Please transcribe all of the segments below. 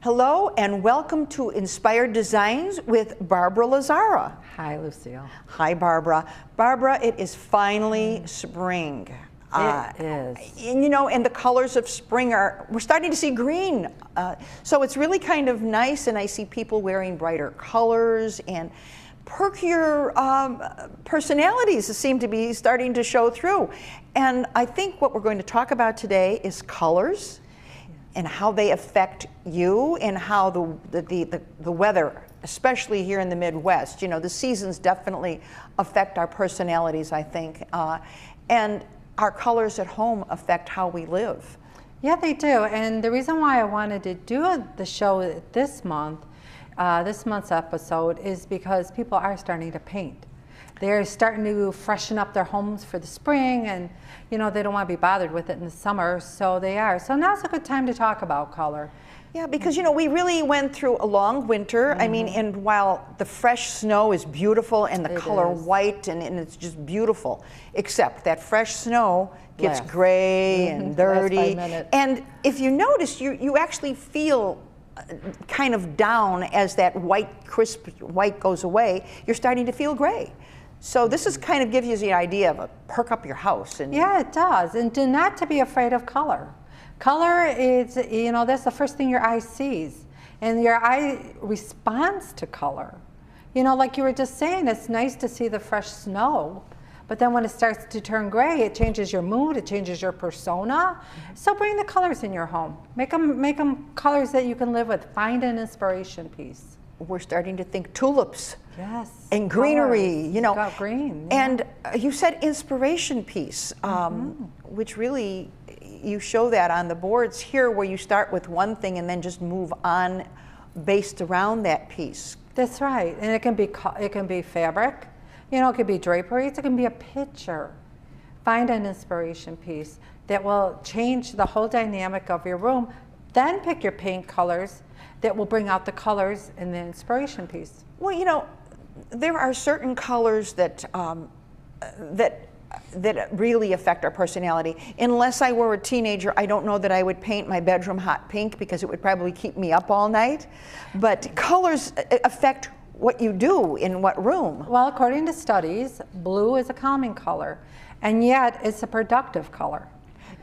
Hello and welcome to Inspired Designs with Barbara Lazzara. Hi, Lucille. Hi, Barbara. Barbara, it is finally spring. It is. And, you know, and the colors of spring we're starting to see green. So it's really kind of nice, and I see people wearing brighter colors and perkier personalities seem to be starting to show through. And I think what we're going to talk about today is colors and how they affect you, and how the weather, especially here in the Midwest, you know, the seasons definitely affect our personalities, I think. And our colors at home affect how we live. Yeah, they do. And the reason why I wanted to do the show this month's episode, is because people are starting to paint. They're starting to freshen up their homes for the spring, and you know, they don't want to be bothered with it in the summer, so they are. So now's a good time to talk about color. Yeah, because you know, we really went through a long winter. I mean, and while the fresh snow is beautiful and the color white and it's just beautiful, except that fresh snow gets gray and dirty. And if you notice, you actually feel kind of down as that white, crisp white goes away. You're starting to feel gray. So this is kind of gives you the idea of perk up your house. And yeah, it does. And do not to be afraid of color. Color is, you know, that's the first thing your eye sees. And your eye responds to color. You know, like you were just saying, it's nice to see the fresh snow. But then when it starts to turn gray, it changes your mood, it changes your persona. So bring the colors in your home. Make them colors that you can live with. Find an inspiration piece. We're starting to think tulips. Yes. And greenery, colors. You know. Got green. Yeah. And you said inspiration piece, which really, you show that on the boards here, where you start with one thing and then just move on based around that piece. That's right. And it can be fabric. You know, it could be draperies, it can be a picture. Find an inspiration piece that will change the whole dynamic of your room. Then pick your paint colors that will bring out the colors in the inspiration piece. Well, you know, there are certain colors that that really affect our personality. Unless I were a teenager, I don't know that I would paint my bedroom hot pink, because it would probably keep me up all night. But colors affect what you do in what room. Well, according to studies, blue is a calming color, and yet it's a productive color.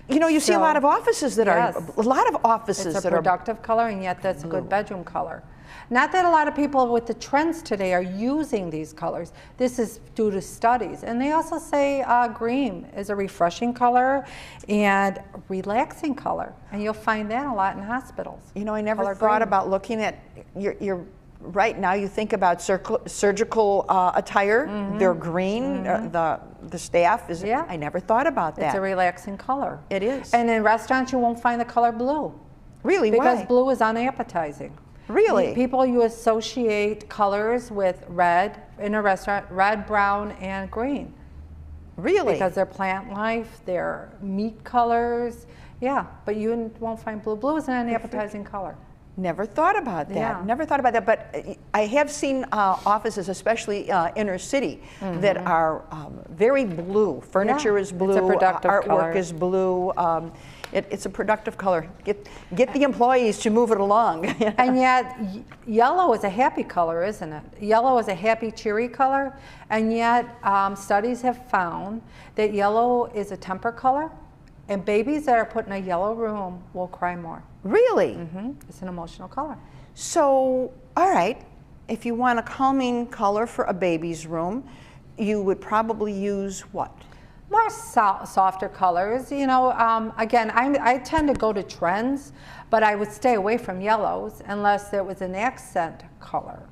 You know, you see a lot of offices that are, a lot of offices it's a productive color, and yet that's a good bedroom color. Not that a lot of people with the trends today are using these colors. This is due to studies. And they also say green is a refreshing color and relaxing color. And you'll find that a lot in hospitals. You know, I never thought about looking at your right now. You think about surgical attire. They're green. The staff is. Yeah. I never thought about that. It's a relaxing color. It is. And in restaurants, you won't find the color blue. Really? Because why? Blue is unappetizing. Really? People, you associate colors with red in a restaurant, red, brown, and green. Really? Because they're plant life, they're meat colors. Yeah, but you won't find blue. Blue is an unappetizing color. Never thought about that. Yeah. Never thought about that. But I have seen offices, especially inner city, that are very blue. Furniture is blue. It's a productive artwork color. is blue. It's a productive color. Get the employees to move it along. And yet, yellow is a happy color, isn't it? Yellow is a happy, cheery color. And yet, studies have found that yellow is a temper color. And babies that are put in a yellow room will cry more. Really? It's an emotional color. So, all right, if you want a calming color for a baby's room, you would probably use what? More softer colors. You know, again, I tend to go to trends, but I would stay away from yellows unless there was an accent color.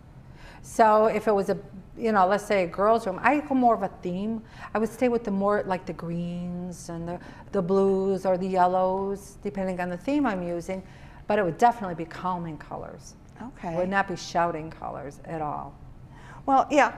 So if it was you know, let's say a girl's room, I go more of a theme. I would stay with the more like the greens and the blues or the yellows, depending on the theme I'm using. But it would definitely be calming colors. Okay. It would not be shouting colors at all. Well, yeah,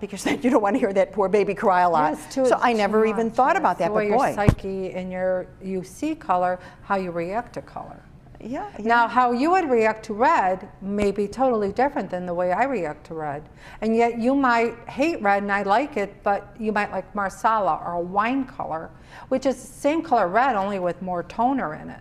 because then you don't want to hear that poor baby cry a lot. Yes, so I never even thought about that. The way but boy, your psyche and you see color, how you react to color. Yeah. Now, how you would react to red may be totally different than the way I react to red. And yet you might hate red and I like it, but you might like marsala or a wine color, which is the same color red, only with more toner in it.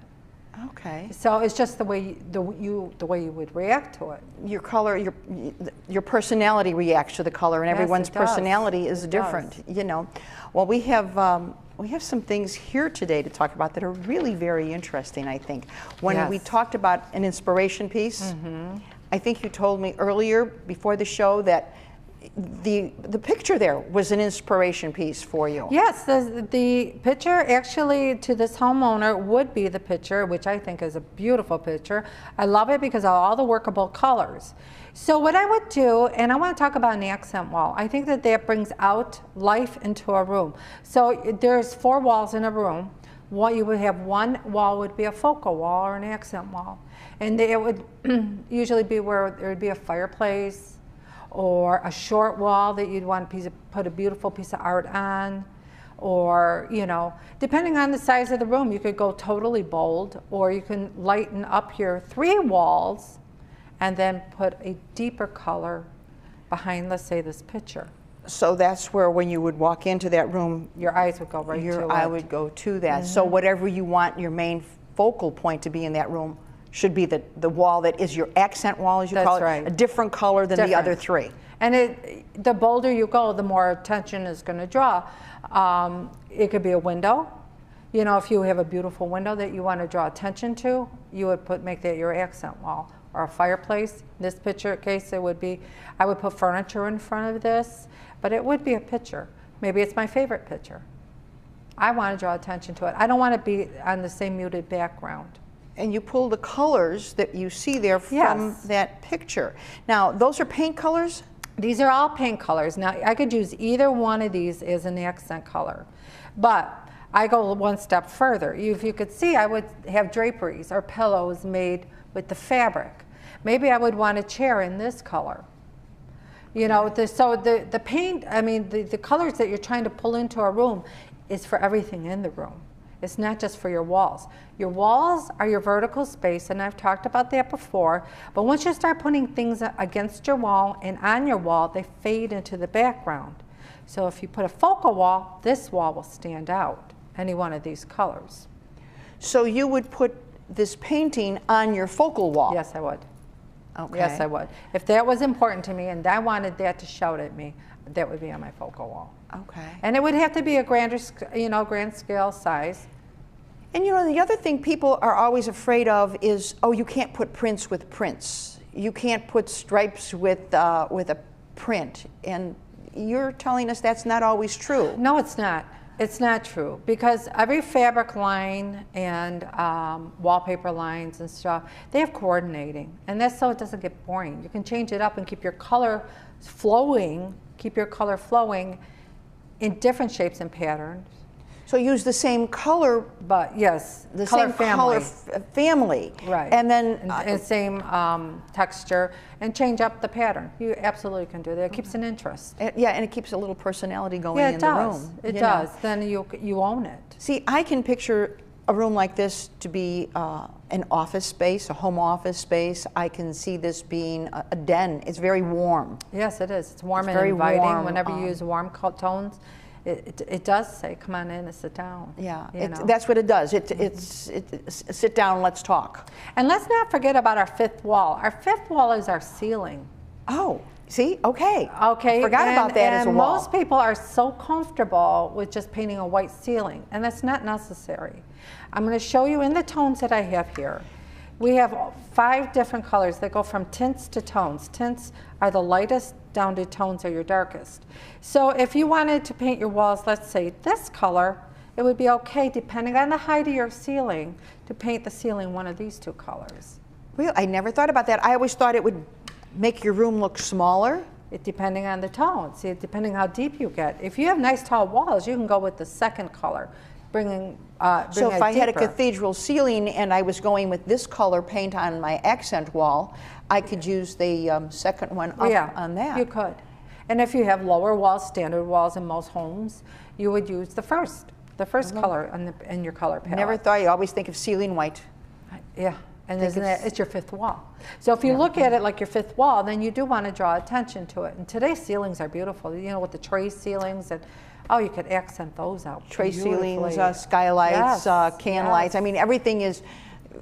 Okay. So it's just the way the way you would react to it. Your color, your personality reacts to the color, and Yes, everyone's it does. personality is It different. does. You know, well, we have some things here today to talk about that are really very interesting. I think when we Yes. talked about an inspiration piece, I think you told me earlier before the show that the picture there was an inspiration piece for you. Yes, the picture actually to this homeowner would be the picture, which I think is a beautiful picture. I love it because of all the workable colors. So what I would do, and I want to talk about an accent wall. I think that brings out life into a room. So there's 4 walls in a room. You would have one wall would be a focal wall or an accent wall. And it would usually be where there would be a fireplace, or a short wall that you'd want to put a beautiful piece of art on, or, you know, depending on the size of the room, you could go totally bold, or you can lighten up your 3 walls and then put a deeper color behind, let's say, this picture. So that's where when you would walk into that room, Your eyes would go right to it. your eye would go to that. So whatever you want your main focal point to be in that room should be the wall that is your accent wall, as you call it. That's right. A different color than the other 3. And the bolder you go, the more attention is going to draw. It could be a window. You know, if you have a beautiful window that you want to draw attention to, you would make that your accent wall. Or a fireplace. In this picture case, it would be, I would put furniture in front of this, but it would be a picture. Maybe it's my favorite picture. I want to draw attention to it. I don't want to be on the same muted background. And you pull the colors that you see there from that picture. Now, those are paint colors? These are all paint colors. Now, I could use either one of these as an accent color, but I go one step further. If you could see, I would have draperies or pillows made with the fabric. Maybe I would want a chair in this color. You know, so the paint, I mean, the colors that you're trying to pull into a room is for everything in the room. It's not just for your walls. Your walls are your vertical space, and I've talked about that before, but once you start putting things against your wall and on your wall, they fade into the background. So if you put a focal wall, this wall will stand out, any one of these colors. So you would put this painting on your focal wall? Yes, I would. Okay. Yes, I would. If that was important to me and I wanted that to shout at me, that would be on my focal wall. Okay. And it would have to be a grander, you know, grand scale size. And you know, the other thing people are always afraid of is, oh, you can't put prints with prints. You can't put stripes with a print. And you're telling us that's not always true. No, it's not. It's not true, because every fabric line and wallpaper lines and stuff, they have coordinating, and that's so it doesn't get boring. You can change it up and keep your color flowing, in different shapes and patterns. So use the same color, But yes, the color same family. color family, Right. And then and same texture, and change up the pattern. You absolutely can do that. It keeps an interest. yeah, and it keeps a little personality going Yeah, in it the does. room. It you know. does. Then you own it. See, I can picture a room like this to be an office space, a home office space. I can see this being a den. It's very warm. Yes, it is. It's warm It's and very inviting. warm, Whenever you use warm tones, it does say, "Come on in and sit down." Yeah, you know? that's what it does. It's sit down, let's talk. And let's not forget about our 5th wall. Our 5th wall is our ceiling. Oh, see, okay. Okay. I forgot about that as a and wall. most people are so comfortable with just painting a white ceiling, and that's not necessary. I'm going to show you in the tones that I have here. We have 5 different colors that go from tints to tones. Tints are the lightest down to tones are your darkest. So if you wanted to paint your walls, let's say this color, it would be okay, depending on the height of your ceiling, to paint the ceiling one of these 2 colors. Really, I never thought about that. I always thought it would make your room look smaller. Depending on the tone, see, depending how deep you get. If you have nice tall walls, you can go with the 2nd color, bring So if it I had a deeper. cathedral ceiling and I was going with this color paint on my accent wall, I could use the 2nd one up on that. You could. And if you have lower walls, standard walls in most homes, you would use the first color in your color palette. Never thought. You always think of ceiling white. Yeah. And isn't it, it's your 5th wall. So if you look at it like your 5th wall, then you do want to draw attention to it. And today's ceilings are beautiful, you know, with the tray ceilings, and oh, you could accent those out. Tray ceilings, beautifully. skylights, Yes, can yes. lights. I mean, everything is,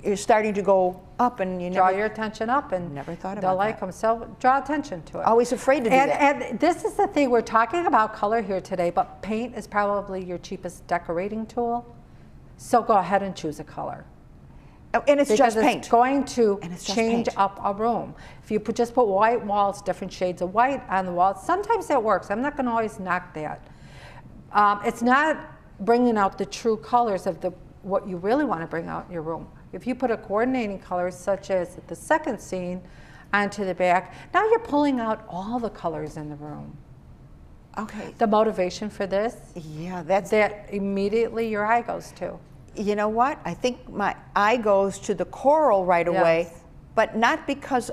you're starting to go up, and you Draw never your attention up, and never thought they'll about like that. them. So draw attention to it. Always afraid to do that. And this is the thing, we're talking about color here today, but paint is probably your cheapest decorating tool. So go ahead and choose a color. Oh, and it's Because just paint. it's going to And it's just change paint. up a room. If you just put white walls, different shades of white on the walls, sometimes that works. I'm not going to always knock that. It's not bringing out the true colors of what you really want to bring out in your room. If you put a coordinating color, such as the second scene, onto the back, now you're pulling out all the colors in the room. Okay. The motivation for this, Yeah, that's that immediately your eye goes to. You know what? I think my eye goes to the coral right away, Yes. but not because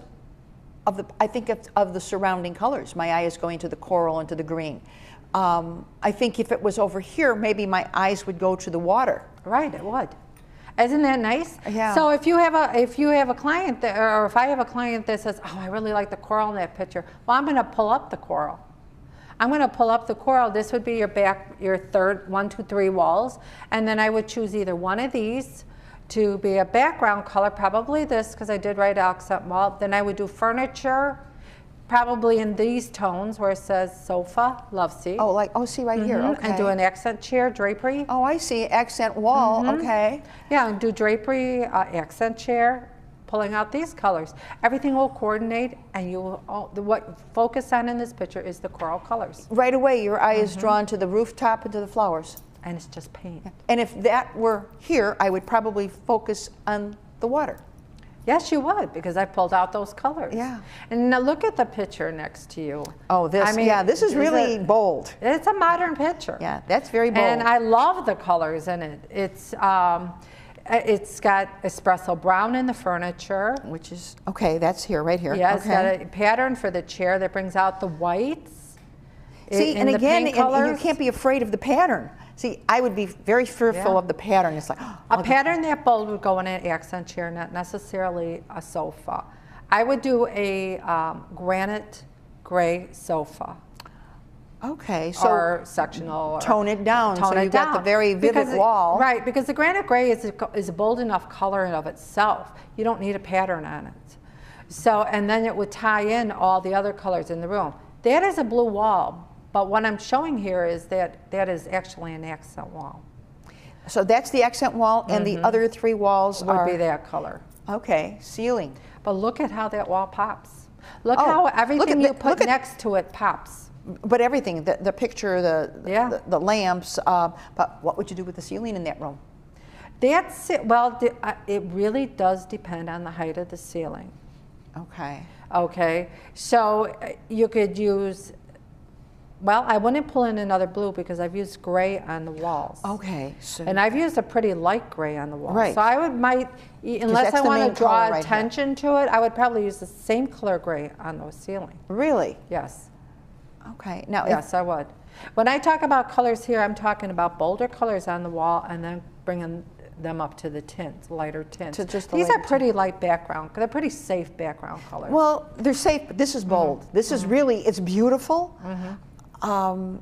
of I think of the surrounding colors. My eye is going to the coral and to the green. I think if it was over here, maybe my eyes would go to the water. Right, it would. Isn't that nice? Yeah. So if you have a client that, or if I have a client that says, "Oh, I really like the coral in that picture," well, I'm going to pull up the coral. I'm going to pull up the coral. This would be your third 1, 2, 3 walls, and then I would choose either one of these to be a background color, probably this, because I did write accent wall. Then I would do furniture, probably in these tones where it says sofa, love seat. Oh, see right here. Okay. And do an accent chair, drapery. Oh, I see. Accent wall. Okay. Yeah, and do drapery, accent chair, pulling out these colors. Everything will coordinate, and you will, what focus on in this picture is the coral colors. Right away, your eye is drawn to the rooftop and to the flowers. And it's just paint. And if that were here, I would probably focus on the water. Yes, you would, because I pulled out those colors. Yeah. And now look at the picture next to you. Oh, this. I mean, yeah, this is really bold. It's a modern picture. Yeah, that's very bold. And I love the colors in it. It's got espresso brown in the furniture. Which is, okay, that's here, right here. Yeah, okay. it's got a pattern for the chair that brings out the whites. See, in and the again, paint and you colors. can't be afraid of the pattern. See, I would be very fearful Yeah. of the pattern. It's like, A pattern that bold would go in an accent chair, not necessarily a sofa. I would do a granite gray sofa. okay, so Or sectional. Or tone it down. tone So it you've got the down. very vivid Because wall. Right, because the granite gray is a bold enough color in of itself. You don't need a pattern on it. So, and then it would tie in all the other colors in the room. That is a blue wall, but what I'm showing here is that is actually an accent wall. So that's the accent wall, and the other 3 walls Would are be that color. okay. Ceiling. But look at how that wall pops. Look Oh, how look everything at you the- put look at- next to it pops. But everything, the picture, Yeah. the lamps. But what would you do with the ceiling in that room? That's it. Well, it really does depend on the height of the ceiling. Okay. Okay, so you could use, well, I wouldn't pull in another blue because I've used gray on the walls. Okay. So And I've used a pretty light gray on the walls. Right. So I unless that's I the want main to draw color right here. attention to it, I would probably use the same color gray on the ceiling. really? Yes, Okay. Now, yes, I would. When I talk about colors here, I'm talking about bolder colors on the wall and then bringing them up to the tints, lighter tints. To just the These are lighter pretty light background, they're pretty safe background colors. well, they're safe, but this is bold. This is really, it's beautiful.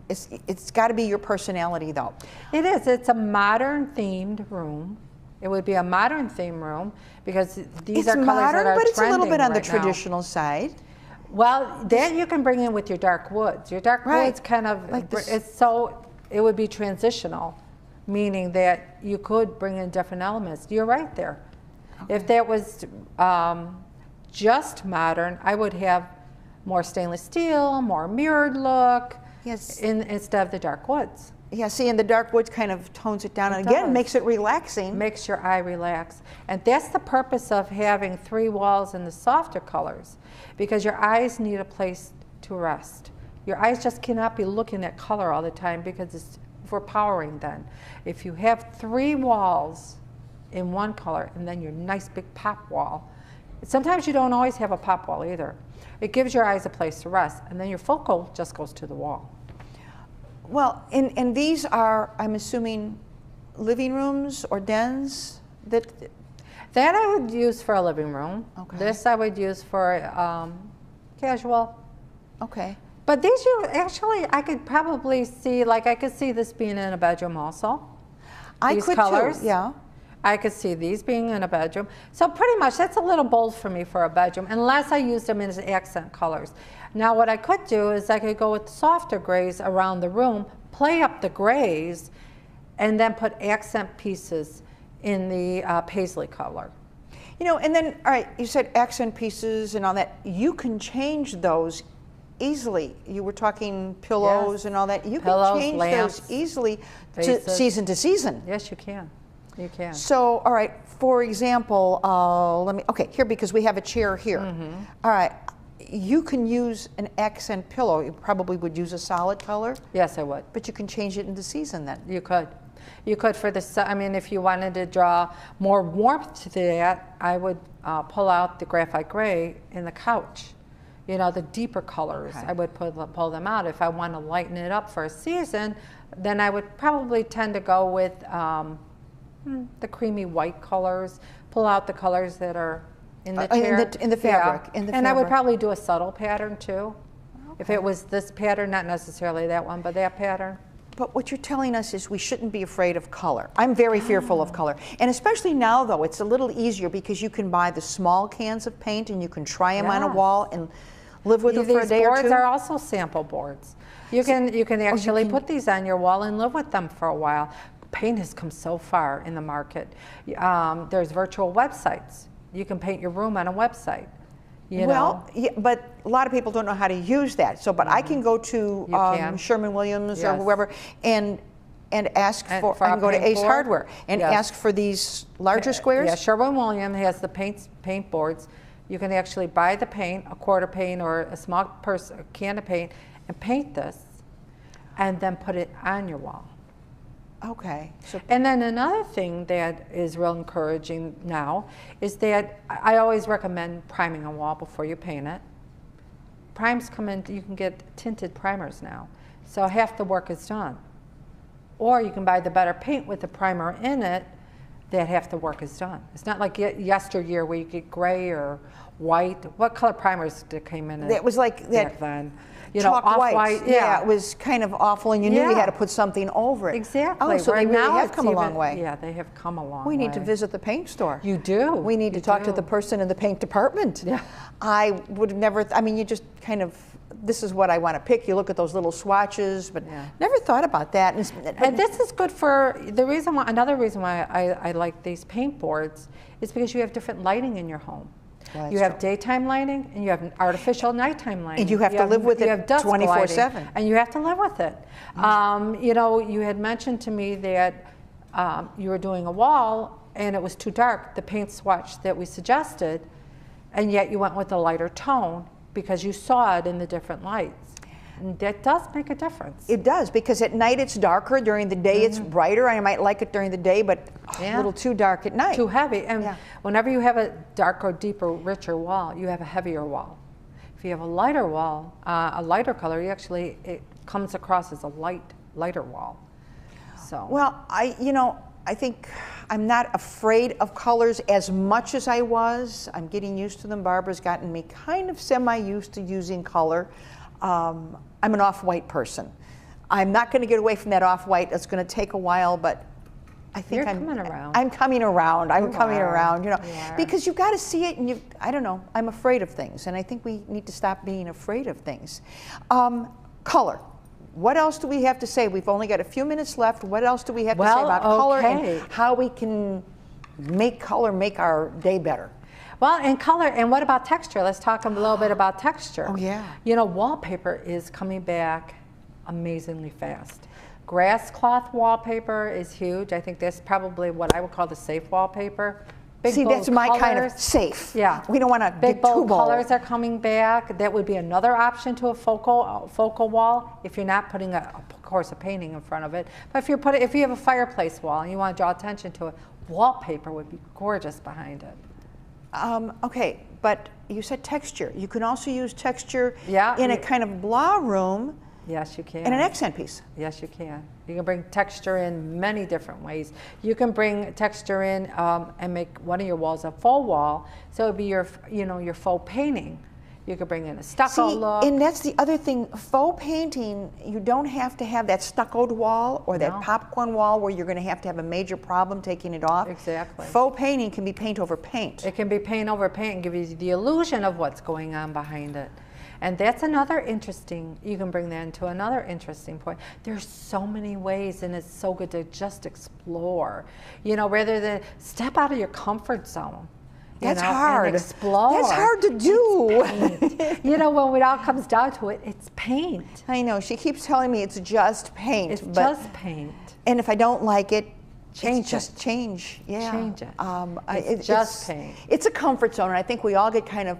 It's got to be your personality, though. It is. It's a modern themed room. It would be a modern theme room because these It's are colors modern, that are but it's a little trending bit on the right now. traditional side. Well, that you can bring in with your dark woods. Your dark Right. woods kind of, Like this- it would be transitional, meaning that you could bring in different elements. You're right there. If that was just modern, I would have more stainless steel, more mirrored look, Yes. instead of the dark woods. Yeah, see, and the dark woods kind of tones it down, It and again, does. makes it relaxing. Makes your eye relax. And that's the purpose of having 3 walls in the softer colors, because your eyes need a place to rest. Your eyes just cannot be looking at color all the time because it's overpowering then. If you have 3 walls in one color and then your nice big pop wall, sometimes you don't always have a pop wall either. It gives your eyes a place to rest, and then your focal just goes to the wall. Well, and these are, I'm assuming, living rooms or dens that. That I would use for a living room. Okay. This I would use for casual. Okay. But these you actually, I could probably see, like I could see this being in a bedroom also. I These could colors. too. Yeah. I could see these being in a bedroom. So pretty much that's a little bold for me for a bedroom, unless I used them as accent colors. Now what I could do is I could go with softer grays around the room, play up the grays, and then put accent pieces in the paisley color. You know, and then, all right, you said accent pieces and all that. You can change those easily. You were talking pillows and all that. You Pillows, can change lamps, those easily vases. to season. Yes, you can. You can. So, all right, for example, okay, here, because we have a chair here. All right, you can use an accent pillow. You probably would use a solid color. Yes, I would. But you can change it into season then. You could. You could for the, I mean, if you wanted to draw more warmth to that, I would pull out the graphite gray in the couch. You know, the deeper colors, I would pull them out. If I want to lighten it up for a season, then I would probably tend to go with the creamy white colors, pull out the colors that are in the chair. In the fabric. Yeah. In the and fabric. I would probably do a subtle pattern too. Okay. If it was this pattern, not necessarily that one, but that pattern. But what you're telling us is we shouldn't be afraid of color. I'm very fearful of color. And especially now, though, it's a little easier because you can buy the small cans of paint and you can try them on a wall and live with them for a day or two. These boards are also sample boards. You can actually put these on your wall and live with them for a while. Paint has come so far in the market. There's virtual websites. You can paint your room on a website. You know? Yeah, but a lot of people don't know how to use that. So, but I can go to Sherman-Williams or whoever and ask for I can go to Ace Hardware and ask for these larger squares. Yeah, Sherman-Williams has the paint boards. You can actually buy the paint, a quarter paint or a small can of paint, and paint this, and then put it on your wall. Okay. So, and then another thing that is real encouraging now is that I always recommend priming a wall before you paint it. Primes come in, you can get tinted primers now, so half the work is done. Or you can buy the better paint with the primer in it, that half the work is done. It's not like yesteryear where you get gray or white. What color primers came in? It was like that back then. You know, off-white. Yeah, it was kind of awful, and you knew you had to put something over it. Exactly. Oh, so right they really now have come a long way. Yeah, they have come a long way. We need to visit the paint store. You do. We need to talk to the person in the paint department. Yeah. I would never, I mean, you just kind of, this is what I want to pick. You look at those little swatches, but never thought about that. And this is good for, another reason why I like these paint boards is because you have different lighting in your home. Well, you have daytime lighting and you have artificial nighttime lighting. And you have to live with it 24/7. And you have to live with it. You know, you had mentioned to me that you were doing a wall and it was too dark, the paint swatch that we suggested, and yet you went with a lighter tone because you saw it in the different lights. And that does make a difference. It does, because at night it's darker, during the day it's brighter. I might like it during the day, but a little too dark at night. Too heavy. And whenever you have a darker, deeper, richer wall, you have a heavier wall. If you have a lighter wall, a lighter color, it comes across as a lighter wall. So. Well, I think I'm not afraid of colors as much as I was. I'm getting used to them. Barbara's gotten me kind of semi-used to using color. I'm an off-white person. I'm not going to get away from that off-white. It's going to take a while, but I think I'm coming around. I'm coming around. I'm coming around, you know, because you've got to see it, and I don't know, I'm afraid of things, and I think we need to stop being afraid of things. Color. What else do we have to say? We've only got a few minutes left. What else do we have to say about color and how we can make color make our day better? Well, and color, and what about texture? Let's talk a little bit about texture. Oh, yeah. You know, wallpaper is coming back amazingly fast. Grass cloth wallpaper is huge. I think that's probably what I would call the safe wallpaper. See, that's my kind of safe. Yeah. We don't want to big get bold too bold. Colors are coming back. That would be another option to a focal wall if you're not putting, of course, a painting in front of it. But if you have a fireplace wall and you want to draw attention to it, wallpaper would be gorgeous behind it. Okay, but you said texture. You can also use texture in a kind of blah room. Yes, you can. And an accent piece. Yes, you can. You can bring texture in many different ways. You can bring texture in and make one of your walls a faux wall, so it would be your faux painting. You could bring in a stucco look. And that's the other thing. Faux painting, you don't have to have that stuccoed wall or that popcorn wall where you're going to have a major problem taking it off. Exactly. Faux painting can be paint over paint. It can be paint over paint and give you the illusion of what's going on behind it. And that's another interesting, you can bring that into another interesting point. There's so many ways, and it's so good to just explore, you know, rather than step out of your comfort zone. That's hard. And explore. That's hard to do. You know, when it all comes down to it, it's paint. I know. She keeps telling me it's just paint. It's just paint. And if I don't like it, change just change. Yeah. Change it. It's just paint. It's a comfort zone, and I think we all get kind of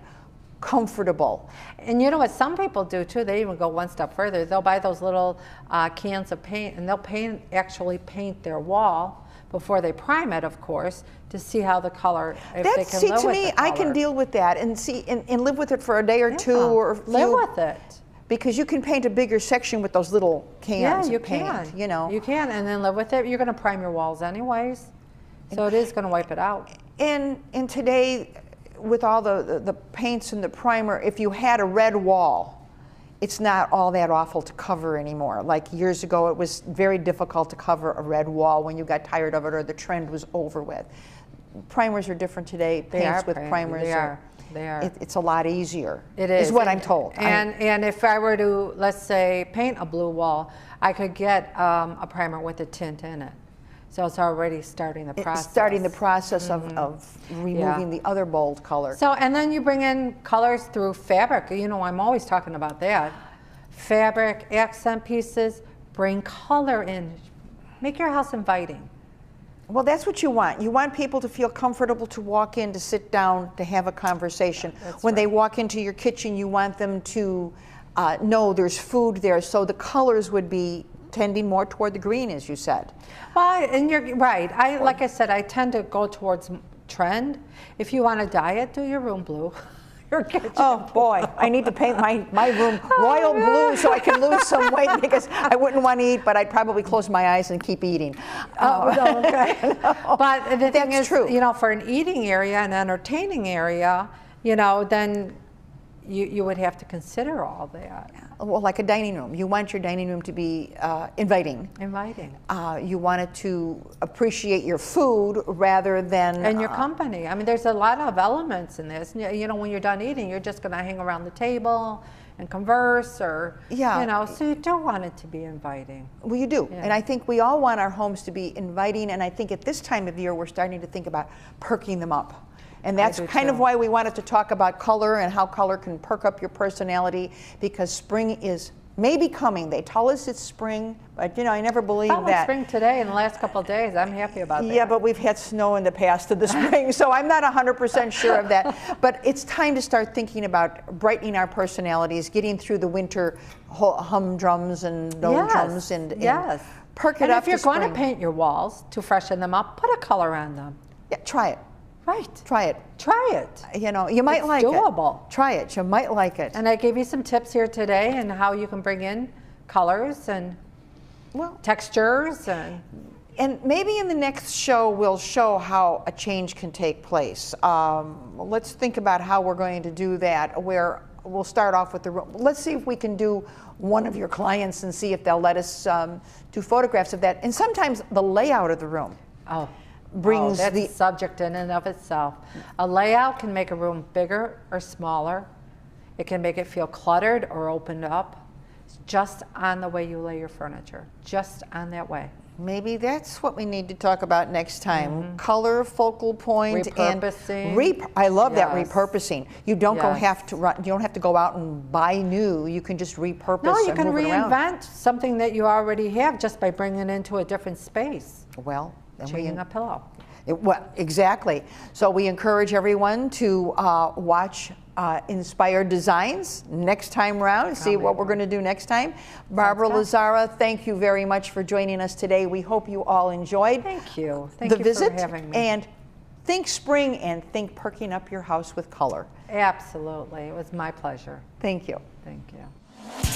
comfortable. And you know what some people do too, they even go one step further. They'll buy those little cans of paint, and they'll actually paint their wall before they prime it, of course, to see how the color, if they can live with to me, the color. I can deal with that and see and live with it for a day or two or a few. Live with it. Because you can paint a bigger section with those little cans of paint. Yeah, you can. You know. You can, and then live with it. You're going to prime your walls anyways, so it is going to wipe it out. And today, with all the paints and the primer, if you had a red wall, it's not all that awful to cover anymore. Like years ago, it was very difficult to cover a red wall when you got tired of it or the trend was over with. Primers are different today. Paints with primers They are. It's a lot easier. It is. what I'm told. And if I were to, let's say, paint a blue wall, I could get a primer with a tint in it. So it's already starting the process. It's starting the process of removing the other bold color. So, and then you bring in colors through fabric. You know, I'm always talking about that. Fabric, accent pieces, bring color in. Make your house inviting. Well, that's what you want. You want people to feel comfortable to walk in, to sit down, to have a conversation. When they walk into your kitchen, you want them to know there's food there. So the colors would be tending more toward the green, as you said. Well, and you're right. Like I said, I tend to go towards trend. If you want to dye it, do your room blue. Your kitchen. Oh boy, I need to paint my room royal blue so I can lose some weight, because I wouldn't want to eat, but I'd probably close my eyes and keep eating. No, okay. But the thing is, true. You know, for an eating area, an entertaining area, you know, then you would have to consider all that. Well, like a dining room. You want your dining room to be inviting. Inviting. You want it to appreciate your food rather than... And your company. I mean, there's a lot of elements in this. You know, when you're done eating, you're just going to hang around the table and converse, or, you know, so you do want it to be inviting. Well, you do. Yeah. And I think we all want our homes to be inviting, and I think at this time of year, we're starting to think about perking them up. And that's kind of why we wanted to talk about color and how color can perk up your personality, because spring is maybe coming. They tell us it's spring, but you know, I never believed that. It's spring today in the last couple of days. I'm happy about that. Yeah, but we've had snow in the past of the spring, so I'm not 100% sure of that. But it's time to start thinking about brightening our personalities, getting through the winter humdrums and doldrums, and perk it up. And if you're going to paint your walls to freshen them up, put a color on them. Yeah, try it. Right. Try it. Try it. You know, you might like it. It's doable. Try it. You might like it. And I gave you some tips here today and how you can bring in colors and textures. And maybe in the next show, we'll show how a change can take place. Let's think about how we're going to do that, where we'll start off with the room. Let's see if we can do one of your clients and see if they'll let us do photographs of that. And sometimes the layout of the room. Brings that's a subject in and of itself. A layout can make a room bigger or smaller. It can make it feel cluttered or opened up. It's just on the way you lay your furniture, just on that way. Maybe that's what we need to talk about next time. Color, focal point, repurposing. And I love that repurposing. You don't have to run. You don't have to go out and buy new. You can just repurpose. No, you can move reinvent something that you already have just by bringing it into a different space. Well. Changing a pillow. Well, exactly. So we encourage everyone to watch Inspired Designs next time around, see what we're going to do next time. Barbara Lazzara, thank you very much for joining us today. We hope you all enjoyed the visit for having me. And think spring and think perking up your house with color. Absolutely. It was my pleasure. Thank you. Thank you.